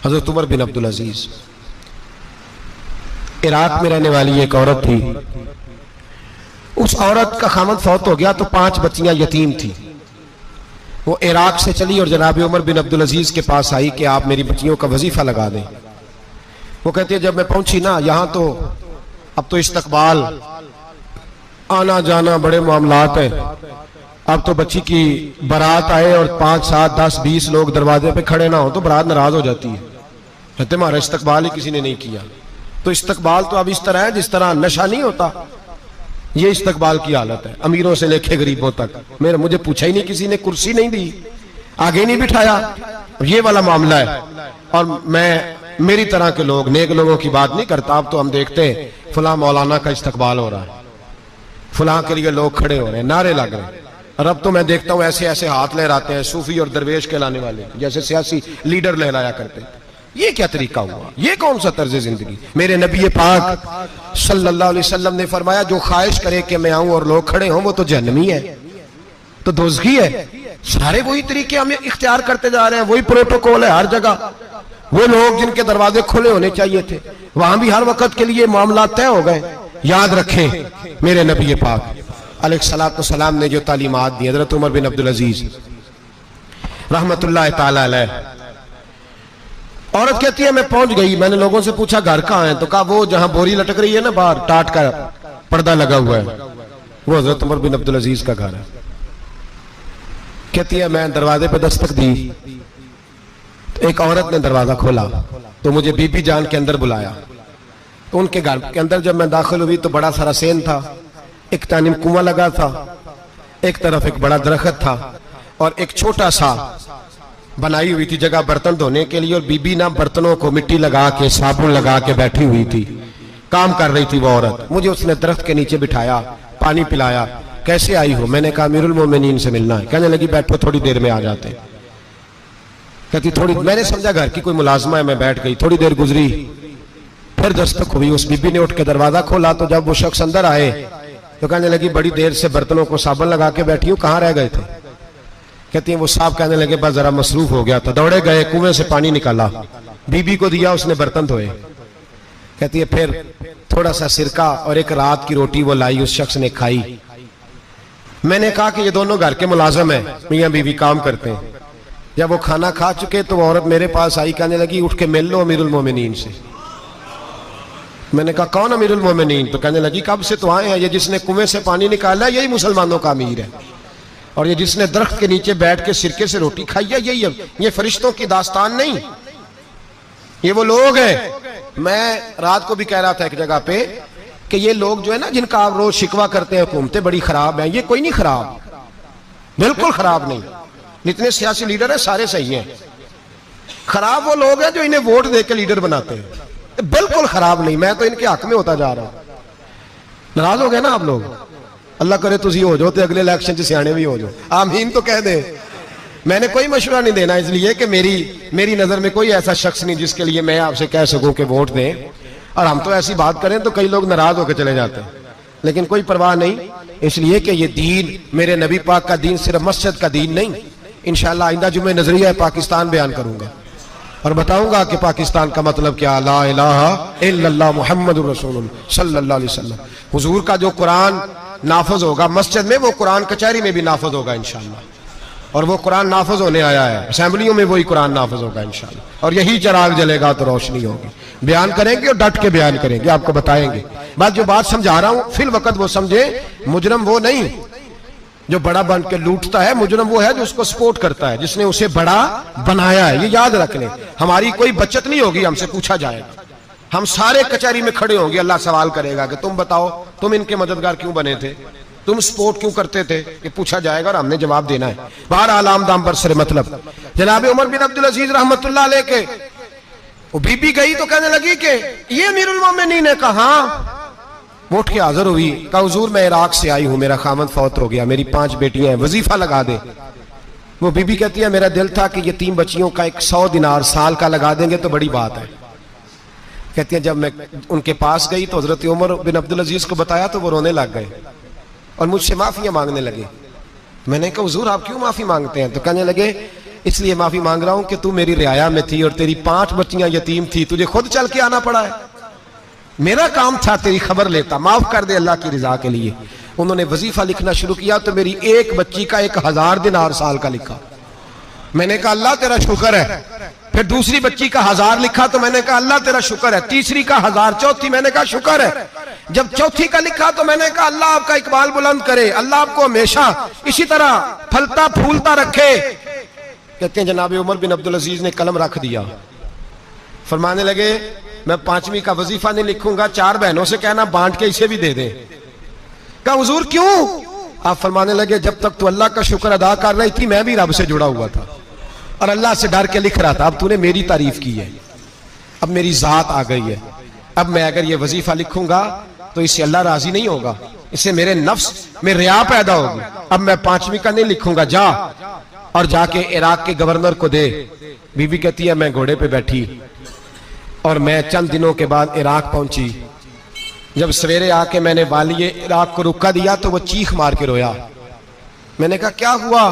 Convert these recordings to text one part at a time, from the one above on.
हजरत उमर बिन अब्दुल अजीज, Iraq में रहने वाली एक औरत थी। उस औरत का खामद फौत हो गया तो 5 बच्चियां यतीम थी। वो इराक से चली और जनाब उमर बिन अब्दुल अजीज के पास आई कि आप मेरी बच्चियों का वजीफा लगा दें। वो कहती है जब मैं पहुंची ना यहां तो अब तो इस्तकबाल आना जाना बड़े मामलात है। अब तो बच्ची की बारात आए और 5, 7, 10, 20 लोग दरवाजे पे खड़े ना हो तो बारात नाराज हो जाती है। कहते हमारा इस्तकबाल ही किसी ने नहीं किया। तो इस्तकबाल तो अब इस तरह है जिस तरह नशा नहीं होता, ये इस्तकबाल की हालत है, अमीरों से लेके गरीबों तक। मुझे पूछा ही नहीं किसी ने, कुर्सी नहीं दी, आगे नहीं बिठाया, ये वाला मामला है। और मैं मेरी तरह के लोग, नेक लोगों की बात नहीं करता। अब तो हम देखते हैं फलां मौलाना का इस्तकबाल हो रहा है, फलां के लिए लोग खड़े हो रहे हैं, नारे लग रहे हैं। और अब तो मैं देखता हूं ऐसे ऐसे हाथ लहराते हैं सूफी और दरवेश कहलाने वाले, जैसे सियासी लीडर लहराया करते। ये क्या तरीका हुआ? ये कौन सा तर्ज जिंदगी? मेरे नबी पाक सल्लल्लाहु अलैहि वसल्लम ने फरमाया जो ख्वाहिश करे कि मैं आऊं और लोग खड़े हों वो तो जहन्नमी है, तो दोज़खी है। सारे वही तरीके हम इख्तियार करते जा रहे हैं, वही प्रोटोकॉल है हर जगह। वो लोग जिनके दरवाजे खुले होने चाहिए थे वहां भी हर वक्त के लिए मामला तय हो गए। याद रखें मेरे नबी पाक अलैहिस्सलातु वस्सलाम ने जो तालीमात दी, हज़रत उमर बिन अब्दुल अजीज रहमतुल्लाह ताला अलैह। औरत कहती है मैं पहुंच गई, मैंने लोगों से पूछा घर कहाँ है, तो कहा वो जहां बोरी लटक रही है ना बाहर, टाट का पर्दा लगा हुआ है, वो हज़रत उमर बिन अब्दुल अजीज का घर है। कहती है मैं दरवाजे पे दस्तक दी तो एक औरत ने दरवाजा खोला तो मुझे बीबी जान के अंदर बुलाया। तो उनके घर के अंदर जब मैं दाखिल हुई तो बड़ा सारा सेन था, एक तानिम कुआं लगा था, एक तरफ एक बड़ा दरख्त था और एक छोटा सा बनाई हुई थी जगह बर्तन धोने के लिए। और बीबी ना बर्तनों को मिट्टी लगा के साबुन लगा के बैठी हुई थी, काम कर रही थी वो औरत। मुझे उसने दरख्त के नीचे बिठाया, पानी पिलाया। कैसे आई हो? मैंने कहा अमीरुल मोमिनीन से मिलना है। कहने लगी बैठो थोड़ी देर में आ जाते। कहती थोड़ी, मैंने समझा घर की कोई मुलाजमा है, मैं बैठ गई। थोड़ी देर गुजरी फिर दस्तक हुई, उस बीबी ने उठ के दरवाजा खोला तो जब वो शख्स अंदर आए तो कहने लगी बड़ी देर से बर्तनों को साबुन लगा के बैठी हूँ, कहाँ रह गए थे? कहती है वो साहब कहने लगे बस जरा मसरूफ हो गया था, दौड़े गए, कुएं से पानी निकाला, बीबी को दिया, उसने बर्तन धोए। कहती है फिर थोड़ा सा सिरका और एक रात की रोटी वो लाई, उस शख्स ने खाई। मैंने कहा कि ये दोनों घर के मुलाजम है, मियां बीवी काम करते हैं। जब वो खाना खा चुके तो वो औरत मेरे पास आई, कहने लगी उठ के मिल लो अमीरुल मोमिनीन से। मैंने कहा कौन अमीरुल मोमिनीन? तो कहने लगी कब से तो आए हैं, ये जिसने कुएं से पानी निकाला यही मुसलमानों का अमीर है, और ये जिसने दरख्त के नीचे बैठ के सिरके से रोटी खाई है यही है। ये फरिश्तों की दास्तान नहीं, ये वो लोग हैं। मैं रात को भी कह रहा था एक जगह पे कि ये लोग जो है ना जिनका आप रोज शिकवा करते हैं हुकूमतें बड़ी खराब हैं, ये कोई नहीं खराब, बिल्कुल खराब नहीं। जितने सियासी लीडर हैं सारे सही हैं। खराब वो लोग हैं जो इन्हें वोट देकर लीडर बनाते हैं, बिल्कुल खराब नहीं। मैं तो इनके हक में होता जा रहा हूं। नाराज हो गए ना आप लोग? अल्लाह करे तुझी हो जाओ तो अगले इलेक्शन से सियाने भी हो जाओ, आमीन तो कह दे। मैंने कोई मशवरा नहीं देना इसलिए कि मेरी नजर में कोई ऐसा शख्स नहीं जिसके लिए मैं आपसे कह सकूं कि वोट दें। और हम तो ऐसी बात करें तो कई लोग नाराज होकर चले जाते हैं, लेकिन कोई परवाह नहीं, इसलिए कि ये दीन मेरे नबी पाक का दीन सिर्फ मस्जिद का दीन नहीं। इंशाअल्लाह आइंदा जुमे नजरिया पाकिस्तान बयान करूंगा और बताऊंगा कि पाकिस्तान का मतलब क्या, ला इलाहा इल्लल्लाह मुहम्मदुर रसूलुल्लाह सल्लल्लाहु अलैहि वसल्लम। हुजूर का जो कुरान नाफज होगा मस्जिद में, वो कुरान कचहरी में भी नाफज होगा इंशाअल्लाह। और वो कुरान नाफज होने आया है, असेंबलियों में वही कुरान नाफज होगा इंशाअल्लाह। और यही चिराग जलेगा तो रोशनी होगी। बयान करेंगे और डट के बयान करेंगे, आपको बताएंगे। बात जो बात समझा रहा हूं फिल वक्त वो समझे, मुजरम वो नहीं जो बड़ा बन के लूटता है, मुजरम वो है जो उसको सपोर्ट करता है, जिसने उसे बड़ा बनाया है। ये याद रख लें, हमारी कोई बचत नहीं होगी, हमसे पूछा जाएगा। हम सारे कचहरी में खड़े होंगे, अल्लाह सवाल करेगा कि तुम बताओ तुम इनके मददगार क्यों बने थे, तुम सपोर्ट क्यों करते थे, ये पूछा जाएगा और हमने जवाब देना है। बहरहाल आम दाम पर सर मतलब जनाब उमर बिन अब्दुल अजीज रहमतुल्लाह अलैह के वो बीबी गई तो कहने लगी कि ये अमीरुल मोमिनीन ने कहा, उठ के हाजिर हुई, कहा हुजूर मैं इराक से आई हूं, मेरा खामद फौत हो गया, मेरी 5 बेटियां हैं, वजीफा लगा दे। वो बीबी कहती है मेरा दिल था कि ये 3 बच्चियों का 100 दिनार साल का लगा देंगे तो बड़ी बात है। कहती है जब मैं उनके पास गई तो हजरत उमर बिन अब्दुल अजीज को बताया तो वो रोने लग गए और मुझसे माफियां मांगने लगे। मैंने कहा हुजूर आप क्यों माफी मांगते हैं? तो कहने लगे इसलिए माफी मांग रहा हूं कि तू मेरी रियाया में थी और तेरी 5 बच्चियां यतीम थी, तुझे खुद चल के आना पड़ा है। मेरा काम था तेरी खबर लेता, माफ कर दे अल्लाह की रजा के लिए। उन्होंने वजीफा लिखना शुरू किया तो मेरी एक बच्ची का 1000 दिनार साल का लिखा। मैंने कहा अल्लाह तेरा शुक्र है। फिर दूसरी बच्ची का 1000 लिखा तो मैंने कहा अल्लाह तेरा शुक्र है। तीसरी का 1000, चौथी मैंने कहा शुक्र है। जब चौथी का लिखा तो मैंने कहा अल्लाह आपका इकबाल बुलंद करे, अल्लाह आपको हमेशा इसी तरह फलता फूलता रखे। कहते हैं जनाब उमर बिन अब्दुल अजीज ने कलम रख दिया, फरमाने लगे मैं 5वीं का वजीफा नहीं लिखूंगा, 4 बहनों से कहना बांट के इसे भी दे दे। कहा हुजूर क्यों? आप फरमाने लगे जब तक तू अल्लाह का शुक्र अदा कर रही थी मैं भी रब से जुड़ा हुआ था और अल्लाह से डर के लिख रहा था। अब तूने मेरी तारीफ की है, अब मेरी जात आ गई है। अब मैं अगर ये वजीफा लिखूंगा तो इससे अल्लाह राजी नहीं होगा, इससे मेरे नफ्स में रिया पैदा होगी। अब मैं 5वीं का नहीं लिखूंगा, जा और जाके इराक के गवर्नर को दे। बीबी कहती है मैं घोड़े पे बैठी और मैं चंद दिनों के बाद इराक पहुंची। जब सवेरे आके मैंने वालिए इराक को रुका दिया तो वो चीख मार के रोया। मैंने कहा क्या हुआ?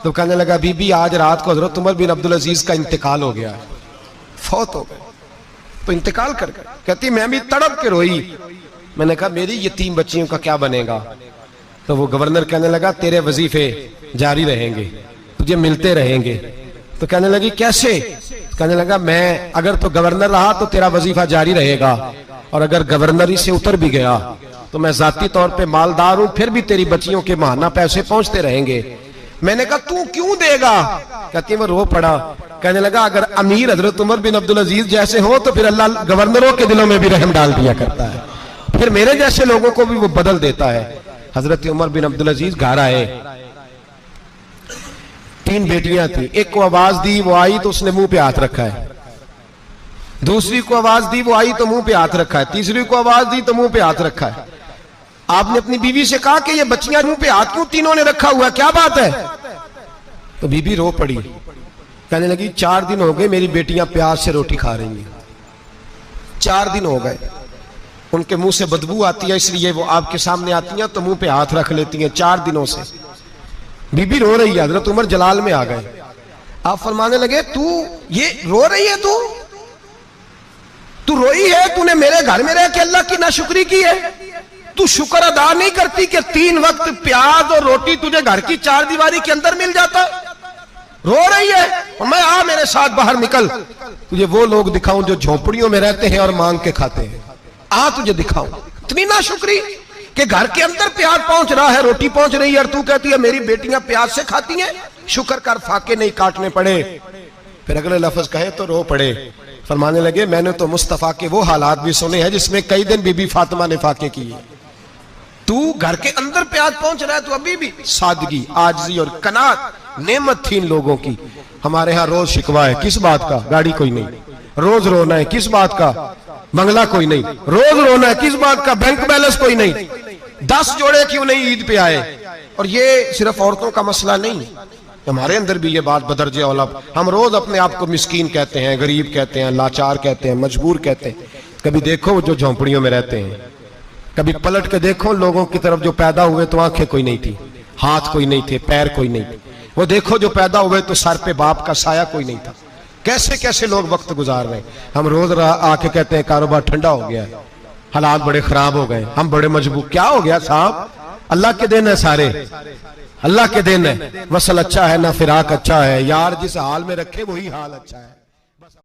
तो कहने लगा बीबी आज रात को हजरत उमर बिन अब्दुल अजीज का इंतकाल हो गया, फौत हो गए। तो इंतकाल कर गए। कहती मैं भी तड़प के रोई। मैंने कहा मेरी यतीम बच्चियों का क्या बनेगा? तो वो गवर्नर कहने लगा तेरे वजीफे जारी रहेंगे, तुझे मिलते रहेंगे। तो कहने लगी कैसे? कहने लगा मैं अगर तो गवर्नर रहा तो तेरा वजीफा जारी रहेगा और अगर गवर्नरी से उतर भी गया तो मैं जाती तौर पे मालदार हूं, फिर भी तेरी बच्चियों के माहाना पैसे पहुंचते रहेंगे। मैंने कहा तू क्यों देगा? कहती वो रो पड़ा। कहने लगा अगर अमीर हजरत उमर बिन अब्दुल अजीज जैसे हो तो फिर अल्लाह गवर्नरों के दिलों में भी रहम डाल दिया करता है, फिर मेरे जैसे लोगों को भी वो बदल देता है। हजरत उमर बिन अब्दुल अजीज घर आए, 3 बेटियां थी। एक को आवाज दी, वो आई तो उसने मुंह पे हाथ रखा है। दूसरी को आवाज दी, वो आई तो मुंह पे हाथ रखा है। तीसरी को आवाज दी तो मुंह पे हाथ रखा है। आपने अपनी बीवी से कहा कि ये बच्चियां मुंह पे हाथ क्यों तीनों ने रखा हुआ, क्या बात है? तो बीबी रो पड़ी, कहने लगी 4 दिन हो गए मेरी बेटियां प्यास से रोटी खा रही हैं, 4 दिन हो गए। उनके मुंह से बदबू आती है इसलिए वो आपके सामने आती हैं तो मुंह पे हाथ रख लेती हैं 4 दिनों से। बीबी रो रही है। हजरत उमर जलाल में आ गए। आप फरमाने लगे तू ये रो रही है, तू रोई है, तूने मेरे घर में रह के अल्लाह की नाशुक्री की है, तू शुक्र अदा नहीं करती कि 3 वक्त प्याज और रोटी तुझे घर की 4 दीवारी के अंदर मिल जाता? रो रही है। और मैं आ मेरे साथ बाहर निकल, तुझे वो लोग दिखाऊं जो झोपड़ियों में रहते हैं और मांग के खाते हैं। आ तुझे दिखाऊं। इतनी नाशुक्री कि घर के अंदर प्याज पहुंच रहा है, रोटी पहुंच रही है और तू कहती है मेरी बेटियां प्याज से खाती हैं, शुक्र कर फाके नहीं काटने पड़े। फिर अगले लफ्ज कहे तो रो पड़े। फरमाने लगे मैंने तो मुस्तफा के वो हालात भी सुने हैं जिसमें कई दिन बीबी फातिमा ने फाके किए। तू घर के अंदर प्याज पहुंच रहा है, तो अभी भी सादगी, आजिज़ी और कनात नेमत थी इन लोगों की। हमारे यहाँ रोज शिकवा है, किस बात का? गाड़ी कोई नहीं। रोज रोना है, किस बात का? बंगला कोई नहीं। रोज रोना है, किस बात का? बैंक बैलेंस कोई नहीं। 10 जोड़े क्यों नहीं ईद पे आए? और ये सिर्फ औरतों का मसला नहीं, हमारे अंदर भी ये बात बदरजे औला। हम रोज अपने आप को मिस्कीन कहते हैं, गरीब कहते हैं, लाचार कहते हैं, मजबूर कहते हैं। कभी देखो जो झोंपड़ियों में रहते हैं, कभी पलट के देखो लोगों की तरफ जो पैदा हुए तो आंखें कोई नहीं थी, हाथ कोई नहीं थे, पैर कोई नहीं थे। वो देखो जो पैदा हुए तो सर पे बाप का साया कोई नहीं था। कैसे कैसे लोग वक्त गुजार रहे हैं। हम रोज आके कहते हैं कारोबार ठंडा हो गया, हालात बड़े खराब हो गए, हम बड़े मजबूर। क्या हो गया साहब? अल्लाह के दिन है, सारे अल्लाह के दिन है। वसल अच्छा है ना फिराक अच्छा है, यार जिस हाल में रखे वही हाल अच्छा है।